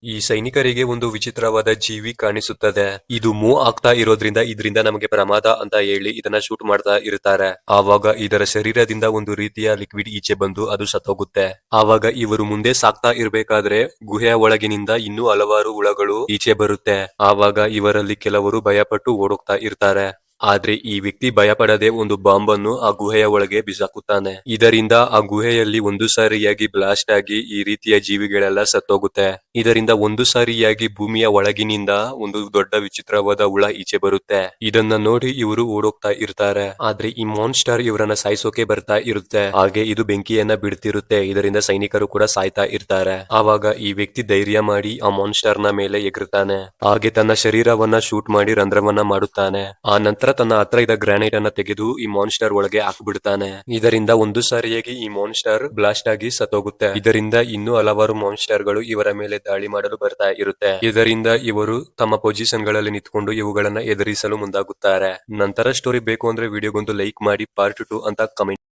ಈ ಸೈನಿಕರಿಗೆ ಒಂದು ವಿಚಿತ್ರವಾದ ಜೀವಿ ಕಾಣಿಸುತ್ತದೆ. ಇದು ಮೂವ್ ಆಗ್ತಾ ಇರೋದ್ರಿಂದ ಇದರಿಂದ ನಮಗೆ ಪ್ರಮಾದ ಅಂತ ಹೇಳಿ ಇದನ್ನ ಶೂಟ್ ಮಾಡ್ತಾ ಇರ್ತಾರೆ. ಆವಾಗ ಇದರ ಶರೀರದಿಂದ ಒಂದು ರೀತಿಯ ಲಿಕ್ವಿಡ್ ಈಚೆ ಬಂದು ಅದು ಸತ್ತೋಗುತ್ತೆ. ಆವಾಗ ಇವರು ಮುಂದೆ ಸಾಕ್ತಾ ಇರ್ಬೇಕಾದ್ರೆ ಗುಹೆಯ ಒಳಗಿನಿಂದ ಇನ್ನೂ ಹಲವಾರು ಹುಳಗಳು ಈಚೆ ಬರುತ್ತೆ. ಆವಾಗ ಇವರಲ್ಲಿ ಕೆಲವರು ಭಯಪಟ್ಟು ಓಡೋಗ್ತಾ ಇರ್ತಾರೆ. ಆದ್ರೆ ಈ ವ್ಯಕ್ತಿ ಭಯಪಡದೆ ಒಂದು ಬಾಂಬ್ ಅನ್ನು ಆ ಗುಹೆಯ ಒಳಗೆ ಬಿಸಾಕುತ್ತಾನೆ. ಇದರಿಂದ ಆ ಗುಹೆಯಲ್ಲಿ ಒಂದು ಸಾರಿಯಾಗಿ ಬ್ಲಾಸ್ಟ್ ಆಗಿ ಈ ರೀತಿಯ ಜೀವಿಗಳೆಲ್ಲ ಸತ್ತೋಗುತ್ತೆ. ಇದರಿಂದ ಒಂದು ಸಾರಿಯಾಗಿ ಭೂಮಿಯ ಒಳಗಿನಿಂದ ಒಂದು ದೊಡ್ಡ ವಿಚಿತ್ರವಾದ ಹುಳ ಈಚೆ ಬರುತ್ತೆ. ಇದನ್ನ ನೋಡಿ ಇವರು ಓಡೋಗ್ತಾ ಇರ್ತಾರೆ. ಆದ್ರೆ ಈ ಮಾನ್ಸ್ಟರ್ ಇವರನ್ನ ಸಾಯಿಸೋಕೆ ಬರ್ತಾ ಇರುತ್ತೆ. ಹಾಗೆ ಇದು ಬೆಂಕಿಯನ್ನ ಬಿಡ್ತಿರುತ್ತೆ. ಇದರಿಂದ ಸೈನಿಕರು ಕೂಡ ಸಾಯ್ತಾ ಇರ್ತಾರೆ. ಆವಾಗ ಈ ವ್ಯಕ್ತಿ ಧೈರ್ಯ ಮಾಡಿ ಆ ಮಾನ್ಸ್ಟರ್ ನ ಮೇಲೆ ಎಗರ್ತಾನೆ. ಹಾಗೆ ತನ್ನ ಶರೀರವನ್ನ ಶೂಟ್ ಮಾಡಿ ರಂಧ್ರವನ್ನ ಮಾಡುತ್ತಾನೆ. ಆ ನಂತರ ತನ್ನ ಹತ್ರ ಇದ್ದ ಗ್ರಾನೈಟ್ ಅನ್ನ ತೆಗೆದು ಈ ಮಾನ್ಸ್ಟರ್ ಒಳಗೆ ಹಾಕ್ಬಿಡ್ತಾನೆ. ಇದರಿಂದ ಒಂದು ಸಾರಿಯಾಗಿ ಈ ಮಾನ್ಸ್ಟರ್ ಬ್ಲಾಸ್ಟ್ ಆಗಿ ಸತ್ತೋಗುತ್ತೆ. ಇದರಿಂದ ಇನ್ನೂ ಹಲವಾರು ಮಾನ್ಸ್ಟರ್ ಗಳು ಇವರ ಮೇಲೆ ದಾಳಿ ಮಾಡಲು ಬರ್ತಾ ಇರುತ್ತೆ. ಇದರಿಂದ ಇವರು ತಮ್ಮ ಪೊಸಿಷನ್ ಗಳಲ್ಲಿ ನಿಂತ್ಕೊಂಡು ಇವುಗಳನ್ನ ಎದುರಿಸಲು ಮುಂದಾಗುತ್ತಾರೆ. ನಂತರ ಸ್ಟೋರಿ ಬೇಕು ಅಂದ್ರೆ ವಿಡಿಯೋಗೊಂದು ಲೈಕ್ ಮಾಡಿ ಪಾರ್ಟ್ 2 ಅಂತ ಕಮೆಂಟ್